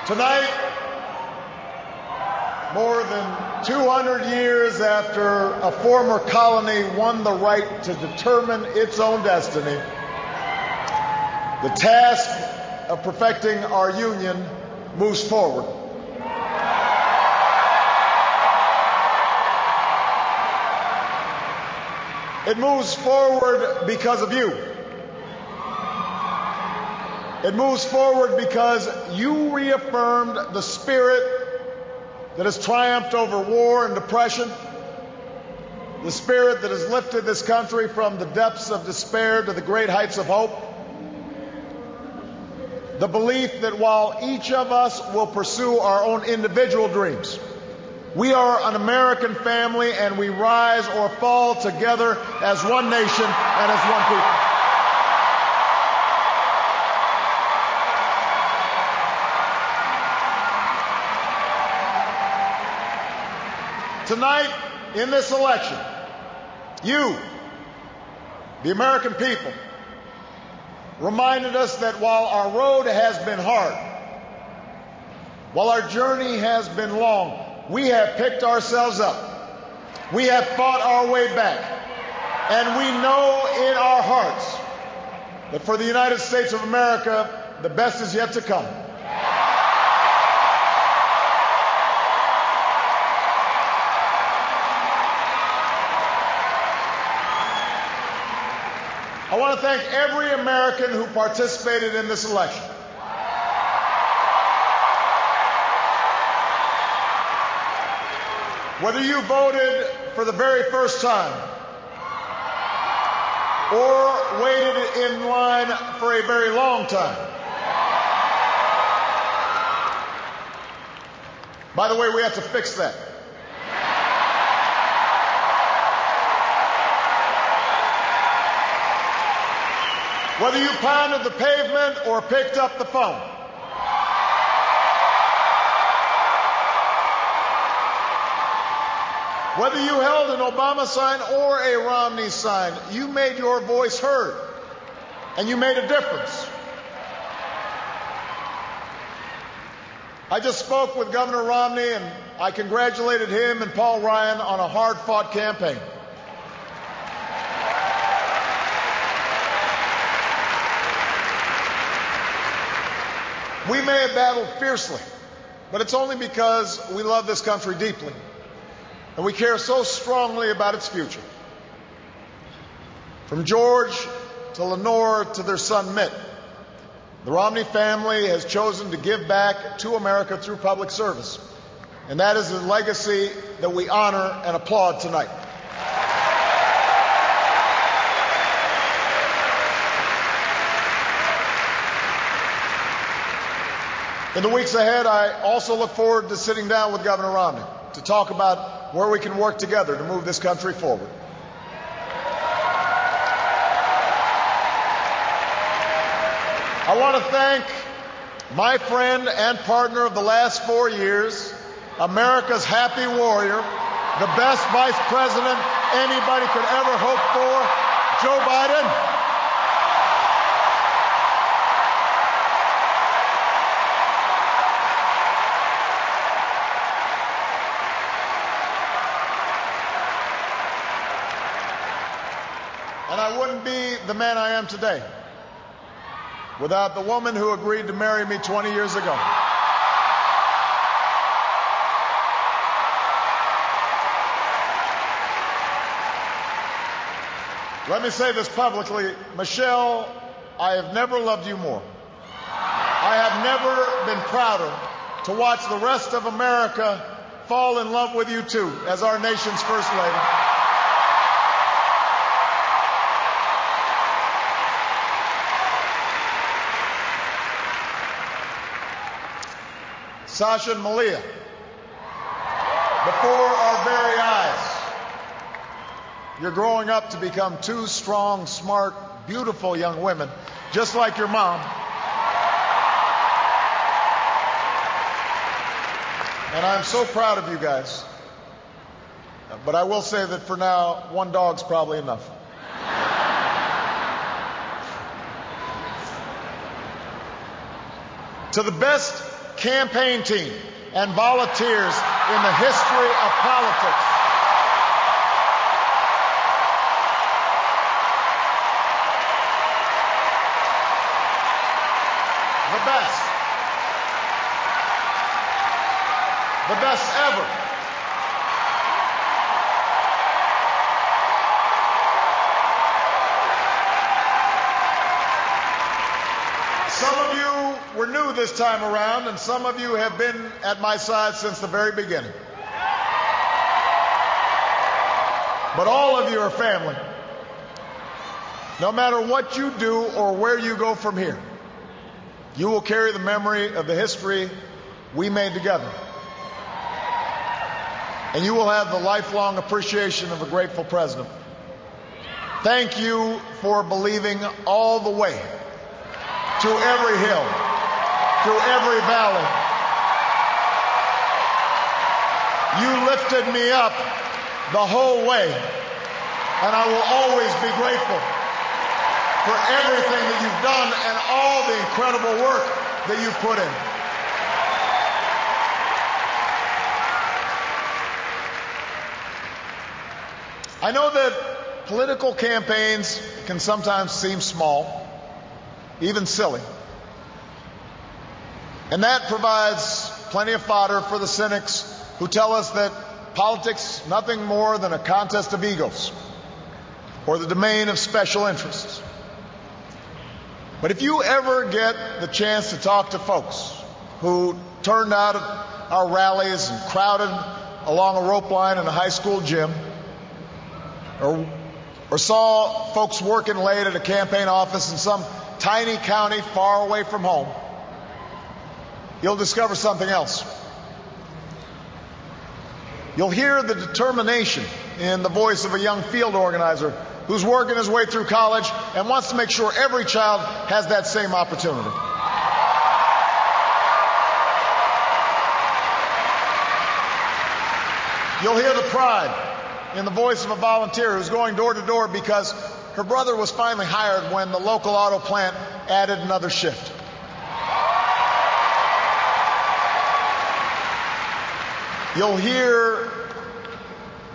Tonight, more than 200 years after a former colony won the right to determine its own destiny, the task of perfecting our union moves forward. It moves forward because of you. It moves forward because you reaffirmed the spirit that has triumphed over war and depression, the spirit that has lifted this country from the depths of despair to the great heights of hope, the belief that while each of us will pursue our own individual dreams, we are an American family and we rise or fall together as one nation and as one people. Tonight, in this election, you, the American people, reminded us that while our road has been hard, while our journey has been long, we have picked ourselves up. We have fought our way back. And we know in our hearts that for the United States of America, the best is yet to come. I want to thank every American who participated in this election. Whether you voted for the very first time or waited in line for a very long time. By the way, we have to fix that. Whether you pounded the pavement or picked up the phone. Whether you held an Obama sign or a Romney sign, you made your voice heard, and you made a difference. I just spoke with Governor Romney, and I congratulated him and Paul Ryan on a hard-fought campaign. We may have battled fiercely, but it's only because we love this country deeply, and we care so strongly about its future. From George to Lenore to their son Mitt, the Romney family has chosen to give back to America through public service, and that is a legacy that we honor and applaud tonight. In the weeks ahead, I also look forward to sitting down with Governor Romney to talk about where we can work together to move this country forward. I want to thank my friend and partner of the last 4 years, America's happy warrior, the best vice president anybody could ever hope for, Joe Biden. And I wouldn't be the man I am today without the woman who agreed to marry me 20 years ago. Let me say this publicly. Michelle, I have never loved you more. I have never been prouder to watch the rest of America fall in love with you too, as our nation's First Lady. Sasha and Malia, before our very eyes, you're growing up to become two strong, smart, beautiful young women, just like your mom. And I'm so proud of you guys. But I will say that for now, one dog's probably enough. To the best campaign team and volunteers in the history of politics. The best. The best ever. Some of you were new this time around, and some of you have been at my side since the very beginning. But all of you are family. No matter what you do or where you go from here, you will carry the memory of the history we made together. And you will have the lifelong appreciation of a grateful president. Thank you for believing all the way, through every hill, through every valley. You lifted me up the whole way, and I will always be grateful for everything that you've done and all the incredible work that you've put in. I know that political campaigns can sometimes seem small, even silly. And that provides plenty of fodder for the cynics who tell us that politics is nothing more than a contest of egos or the domain of special interests. But if you ever get the chance to talk to folks who turned out at our rallies and crowded along a rope line in a high school gym, or saw folks working late at a campaign office in some tiny county far away from home, you'll discover something else. You'll hear the determination in the voice of a young field organizer who's working his way through college and wants to make sure every child has that same opportunity. You'll hear the pride in the voice of a volunteer who's going door to door because her brother was finally hired when the local auto plant added another shift. You'll hear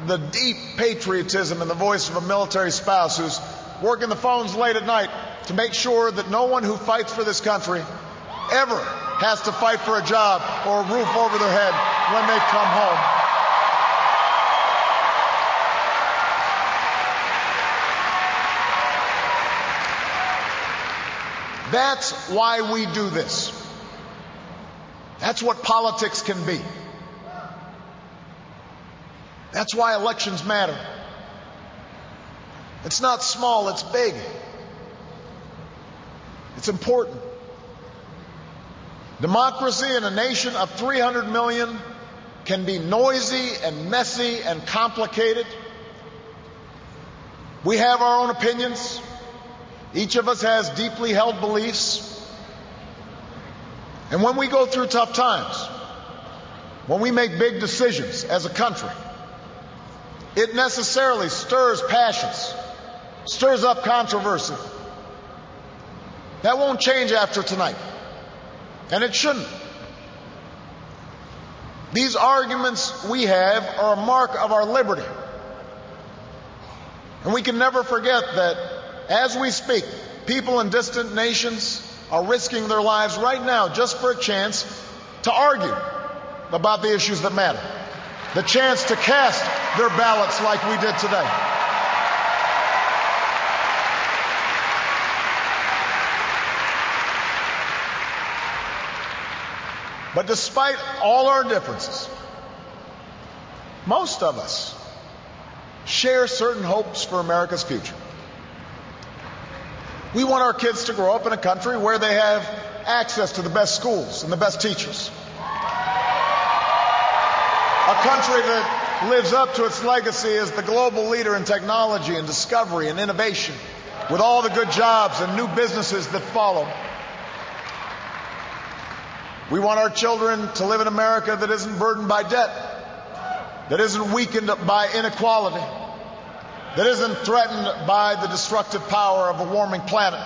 the deep patriotism in the voice of a military spouse who's working the phones late at night to make sure that no one who fights for this country ever has to fight for a job or a roof over their head when they come home. That's why we do this. That's what politics can be. That's why elections matter. It's not small, it's big. It's important. Democracy in a nation of 300 million can be noisy and messy and complicated. We have our own opinions. Each of us has deeply held beliefs. And when we go through tough times, when we make big decisions as a country, it necessarily stirs passions, stirs up controversy. That won't change after tonight, and it shouldn't. These arguments we have are a mark of our liberty. And we can never forget that as we speak, people in distant nations are risking their lives right now just for a chance to argue about the issues that matter. The chance to cast their ballots like we did today. But despite all our differences, most of us share certain hopes for America's future. We want our kids to grow up in a country where they have access to the best schools and the best teachers. A country that lives up to its legacy as the global leader in technology and discovery and innovation, with all the good jobs and new businesses that follow. We want our children to live in America that isn't burdened by debt, that isn't weakened by inequality, that isn't threatened by the destructive power of a warming planet.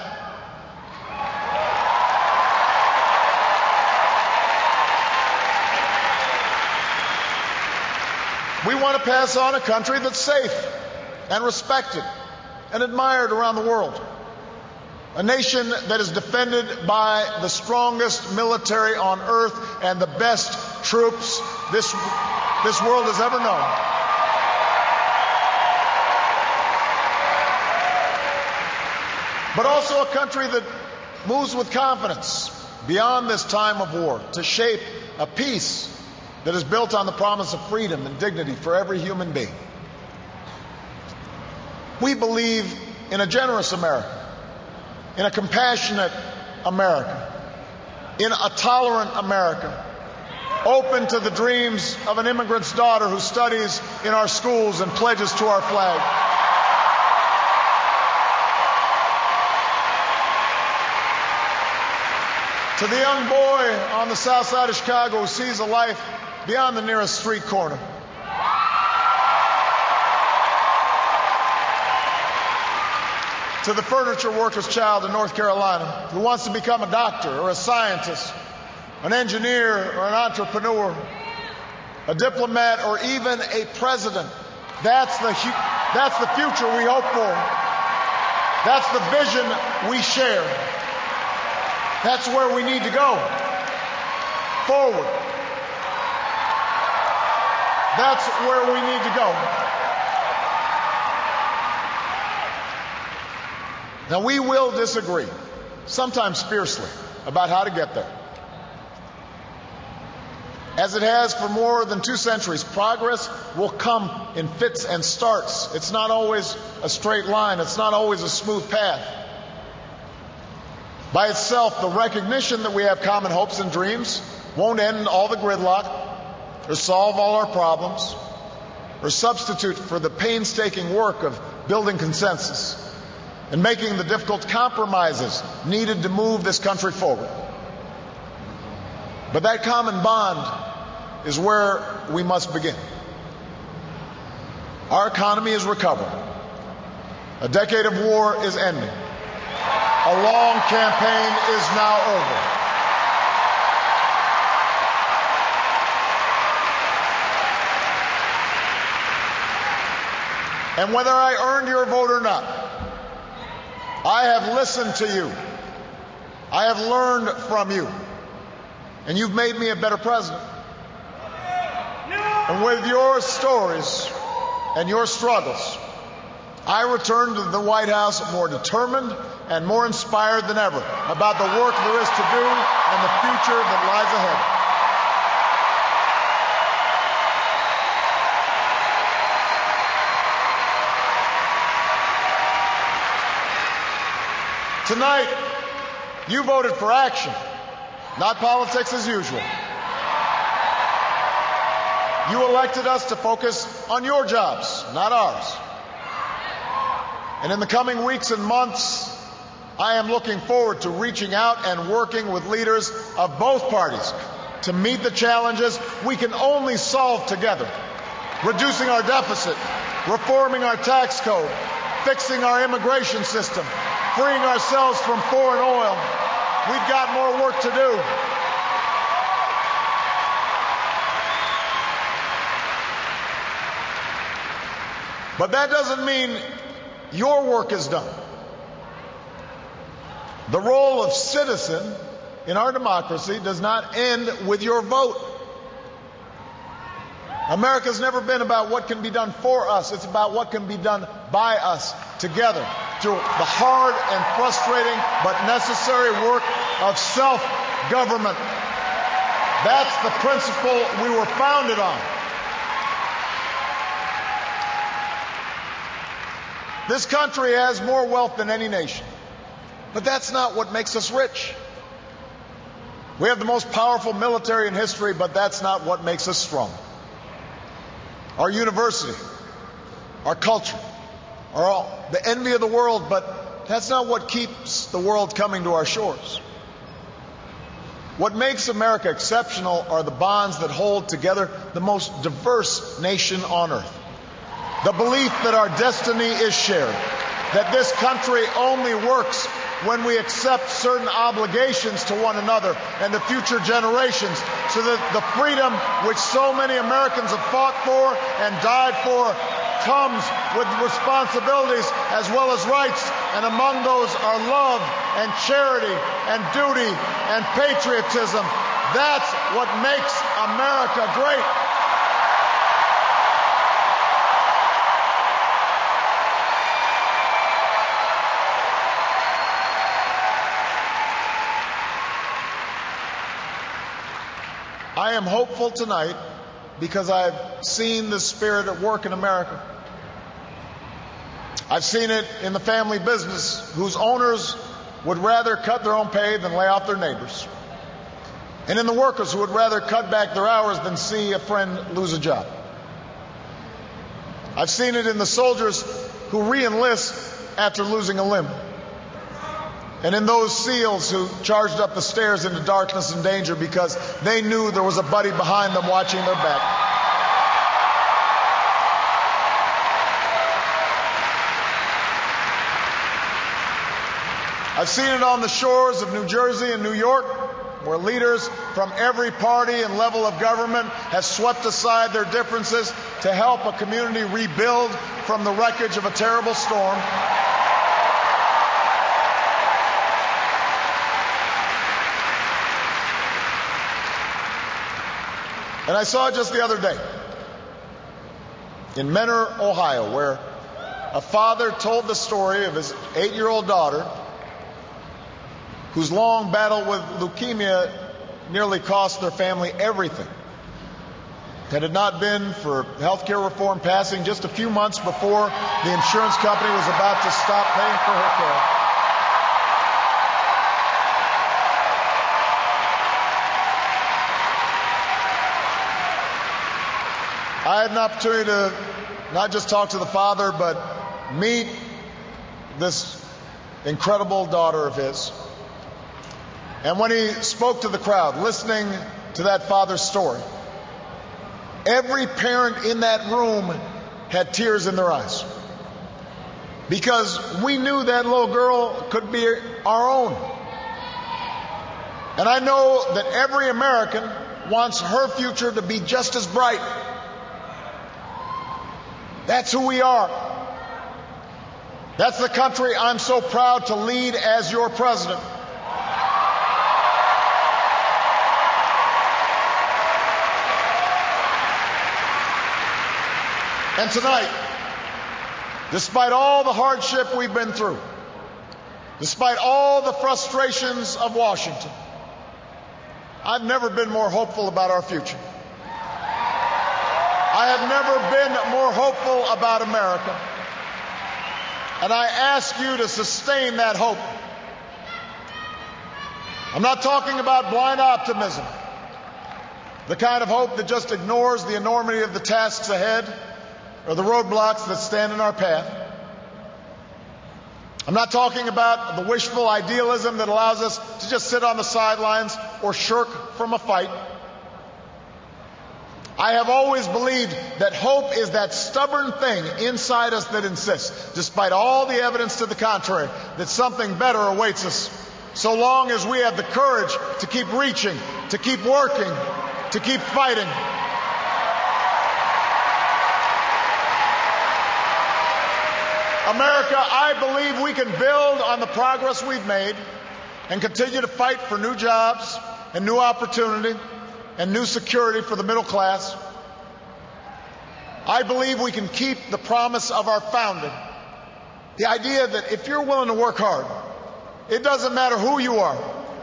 We want to pass on a country that's safe and respected and admired around the world. A nation that is defended by the strongest military on earth and the best troops this world has ever known. But also a country that moves with confidence beyond this time of war to shape a peace that is built on the promise of freedom and dignity for every human being. We believe in a generous America, in a compassionate America, in a tolerant America, open to the dreams of an immigrant's daughter who studies in our schools and pledges to our flag. To the young boy on the south side of Chicago who sees a life beyond the nearest street corner. To the furniture worker's child in North Carolina who wants to become a doctor or a scientist, an engineer or an entrepreneur, a diplomat or even a president. That's the future we hope for. That's the vision we share. That's where we need to go. Forward. That's where we need to go. Now, we will disagree, sometimes fiercely, about how to get there. As it has for more than 2 centuries, progress will come in fits and starts. It's not always a straight line. It's not always a smooth path. By itself, the recognition that we have common hopes and dreams won't end all the gridlock or solve all our problems or substitute for the painstaking work of building consensus and making the difficult compromises needed to move this country forward. But that common bond is where we must begin. Our economy is recovering. A decade of war is ending. A long campaign is now over. And whether I earned your vote or not, I have listened to you. I have learned from you. And you've made me a better president. And with your stories and your struggles, I return to the White House more determined and more inspired than ever about the work there is to do and the future that lies ahead. Tonight, you voted for action, not politics as usual. You elected us to focus on your jobs, not ours. And in the coming weeks and months, I am looking forward to reaching out and working with leaders of both parties to meet the challenges we can only solve together. Reducing our deficit, reforming our tax code, fixing our immigration system, freeing ourselves from foreign oil. We've got more work to do. But that doesn't mean your work is done. The role of citizen in our democracy does not end with your vote. America's never been about what can be done for us. It's about what can be done by us together through the hard and frustrating but necessary work of self-government. That's the principle we were founded on. This country has more wealth than any nation, but that's not what makes us rich. We have the most powerful military in history, but that's not what makes us strong. Our university, our culture, are the envy of the world, but that's not what keeps the world coming to our shores. What makes America exceptional are the bonds that hold together the most diverse nation on earth. The belief that our destiny is shared, that this country only works when we accept certain obligations to one another and the future generations, so that the freedom which so many Americans have fought for and died for comes with responsibilities as well as rights, and among those are love and charity and duty and patriotism. That's what makes America great. I am hopeful tonight because I've seen the spirit at work in America. I've seen it in the family business whose owners would rather cut their own pay than lay off their neighbors. And in the workers who would rather cut back their hours than see a friend lose a job. I've seen it in the soldiers who re-enlist after losing a limb. And in those SEALs who charged up the stairs into darkness and danger because they knew there was a buddy behind them watching their back. I've seen it on the shores of New Jersey and New York, where leaders from every party and level of government have swept aside their differences to help a community rebuild from the wreckage of a terrible storm. And I saw it just the other day in Menor, Ohio, where a father told the story of his 8-year-old daughter whose long battle with leukemia nearly cost their family everything. Had it not been for health care reform passing just a few months before the insurance company was about to stop paying for her care. I had an opportunity to not just talk to the father, but meet this incredible daughter of his. And when he spoke to the crowd, listening to that father's story, every parent in that room had tears in their eyes. Because we knew that little girl could be our own. And I know that every American wants her future to be just as bright. That's who we are. That's the country I'm so proud to lead as your president. And tonight, despite all the hardship we've been through, despite all the frustrations of Washington, I've never been more hopeful about our future. I have never been more hopeful about America. And I ask you to sustain that hope. I'm not talking about blind optimism, the kind of hope that just ignores the enormity of the tasks ahead or the roadblocks that stand in our path. I'm not talking about the wishful idealism that allows us to just sit on the sidelines or shirk from a fight. I have always believed that hope is that stubborn thing inside us that insists, despite all the evidence to the contrary, that something better awaits us, so long as we have the courage to keep reaching, to keep working, to keep fighting. America, I believe we can build on the progress we've made and continue to fight for new jobs and new opportunity and new security for the middle class. I believe we can keep the promise of our founding. The idea that if you're willing to work hard, it doesn't matter who you are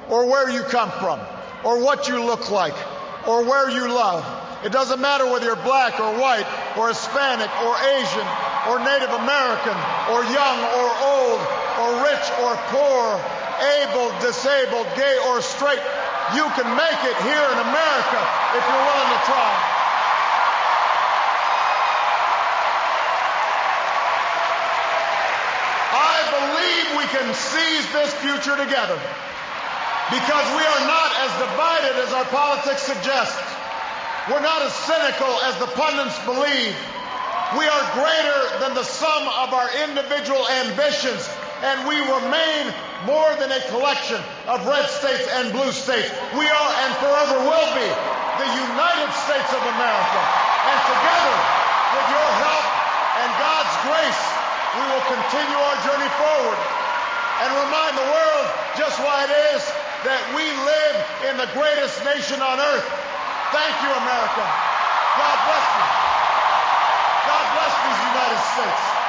or where you come from or what you look like or where you love. It doesn't matter whether you're black or white or Hispanic or Asian or Native American or young or old or rich or poor, able, disabled, gay or straight. You can make it here in America if you're willing to try. I believe we can seize this future together because we are not as divided as our politics suggests. We're not as cynical as the pundits believe. We are greater than the sum of our individual ambitions. and we remain more than a collection of red states and blue states. We are and forever will be the United States of America. And together, with your help and God's grace, we will continue our journey forward and remind the world just why it is that we live in the greatest nation on earth. Thank you, America. God bless you. God bless these United States.